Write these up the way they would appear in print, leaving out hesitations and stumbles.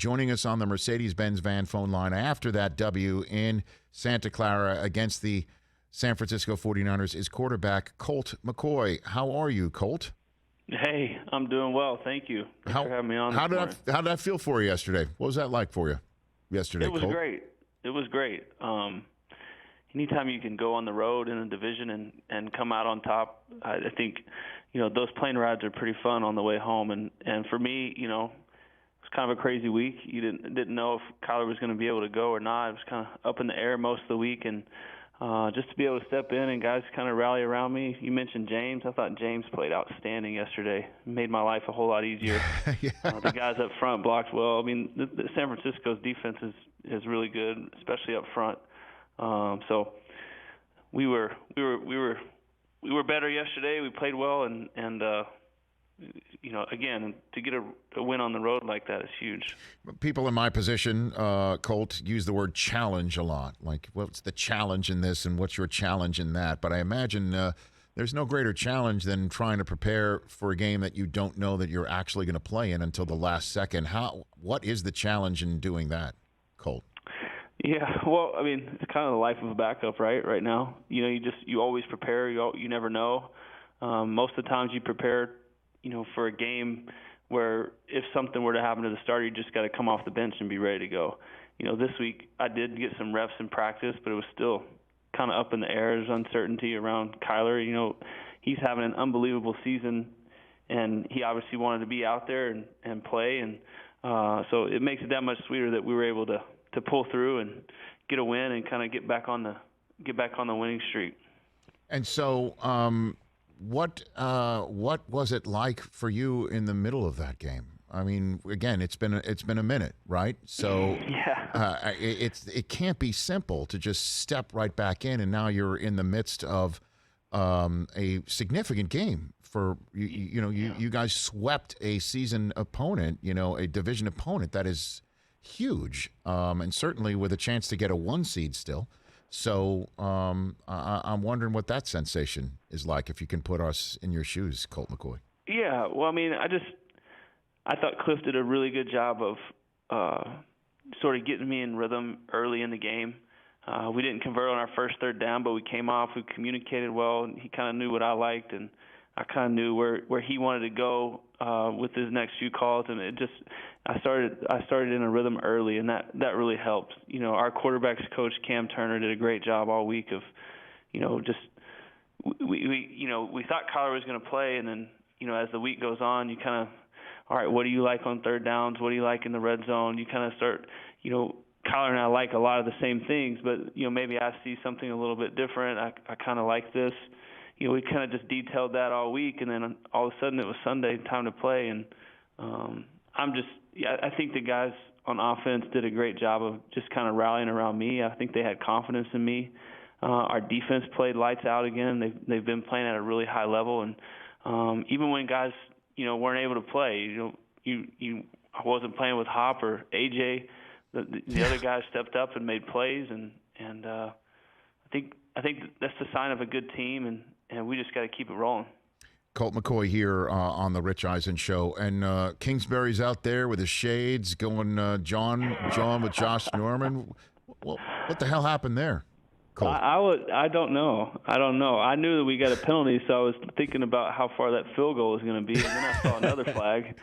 joining us on the Mercedes-Benz van phone line after that W in Santa Clara against the San Francisco 49ers is quarterback Colt McCoy. How are you, Colt? Hey, I'm doing well. Thank you. Thanks for having me on. How did that feel for you yesterday? What was that like for you yesterday, It was Colt? great. It was great. Anytime you can go on the road in a division and come out on top, I think, those plane rides are pretty fun on the way home. And for me, it was kind of a crazy week. You didn't know if Kyler was going to be able to go or not. It was kind of up in the air most of the week, and just to be able to step in and guys kind of rally around me. You mentioned James. I thought James played outstanding yesterday. Made my life a whole lot easier. Yeah. The guys up front blocked well. I mean, the San Francisco's defense is really good, especially up front. So we were better yesterday. We played well, and again, to get a win on the road like that is huge. People in my position, Colt, use the word challenge a lot. Like, what's the challenge in this and what's your challenge in that? But I imagine there's no greater challenge than trying to prepare for a game that you don't know that you're actually going to play in until the last second. What is the challenge in doing that, Colt? Yeah, well, I mean, it's kind of the life of a backup, right? Right now, you always prepare. You never know. Most of the times you prepare, for a game where if something were to happen to the starter, you just got to come off the bench and be ready to go. This week I did get some reps in practice, but it was still kind of up in the air. There's uncertainty around Kyler. He's having an unbelievable season, and he obviously wanted to be out there and play, and so it makes it that much sweeter that we were able to pull through and get a win and kind of get back on the winning streak. And so, what was it like for you in the middle of that game? I mean, again, it's been a minute, right? So yeah, it can't be simple to just step right back in, and now you're in the midst of a significant game for you. You guys swept a season opponent, a division opponent that is huge, and certainly with a chance to get a 1 seed still. So I'm wondering what that sensation is like, if you can put us in your shoes, Colt McCoy. Yeah, well, I mean, I thought Cliff did a really good job of sort of getting me in rhythm early in the game. We didn't convert on our first third down, but we came off. We communicated well, and he kind of knew what I liked, and I kind of knew where he wanted to go with his next few calls, and I started in a rhythm early, and that really helped. Our quarterbacks coach Cam Turner did a great job all week of, we thought Kyler was going to play, and then as the week goes on, you kind of, all right, what do you like on third downs? What do you like in the red zone? You kind of start, Kyler and I like a lot of the same things, but maybe I see something a little bit different. I kind of like this. We kind of just detailed that all week, and then all of a sudden it was Sunday, time to play, and I think the guys on offense did a great job of just kind of rallying around me. I think they had confidence in me. Our defense played lights out again. They've been playing at a really high level, and even when guys weren't able to play, I wasn't playing with Hop or AJ. The other guys stepped up and made plays, and I think that's the sign of a good team, and we just got to keep it rolling. Colt McCoy here on the Rich Eisen Show, and Kingsbury's out there with his shades going John with Josh Norman. What the hell happened there, Colt? I don't know. I knew that we got a penalty, so I was thinking about how far that field goal was going to be, and then I saw another flag,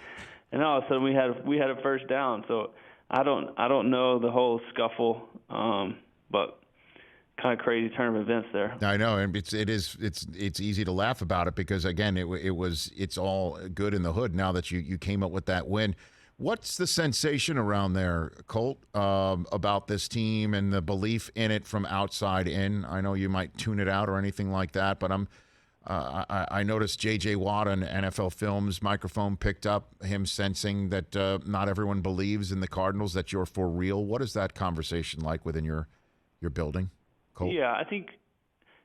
and all of a sudden we had a first down. So I don't know the whole scuffle, but kind of crazy turn of events there. I know, and it's easy to laugh about it because again, it's all good in the hood now that you came up with that win. What's the sensation around there, Colt, about this team and the belief in it from outside in? I know you might tune it out or anything like that, but I noticed J.J. Watt on NFL Films microphone picked up him sensing that not everyone believes in the Cardinals, that you're for real. What is that conversation like within your building, Colt? Yeah, I think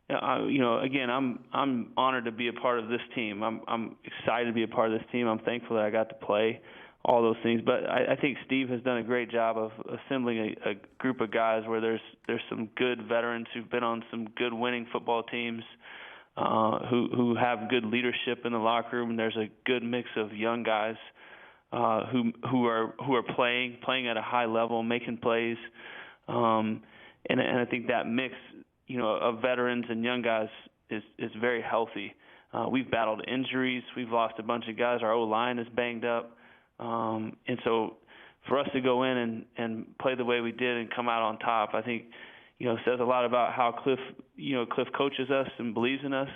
again, I'm honored to be a part of this team. I'm excited to be a part of this team. I'm thankful that I got to play all those things. But I think Steve has done a great job of assembling a group of guys where there's some good veterans who've been on some good winning football teams, who have good leadership in the locker room, and there's a good mix of young guys. who are playing at a high level, making plays, and I think that mix, of veterans and young guys is very healthy. We've battled injuries, we've lost a bunch of guys. Our O-line is banged up, and so for us to go in and play the way we did and come out on top, I think, says a lot about how Cliff coaches us and believes in us.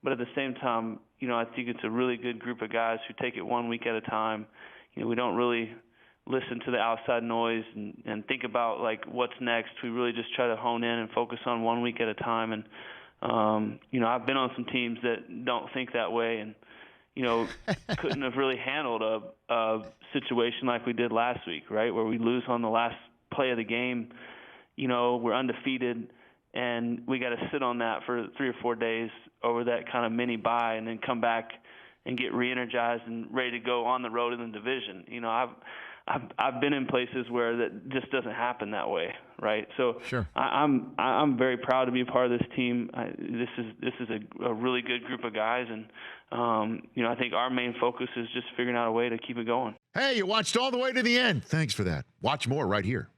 But at the same time, I think it's a really good group of guys who take it 1 week at a time. We don't really listen to the outside noise and think about like what's next. We really just try to hone in and focus on 1 week at a time. And I've been on some teams that don't think that way, and couldn't have really handled a situation like we did last week, right, where we lose on the last play of the game. We're undefeated, and we got to sit on that for 3 or 4 days over that kind of mini bye, and then come back and get re-energized and ready to go on the road in the division. I've been in places where that just doesn't happen that way, right? So sure. I'm very proud to be a part of this team. This is a really good group of guys, and I think our main focus is just figuring out a way to keep it going. Hey, you watched all the way to the end. Thanks for that. Watch more right here.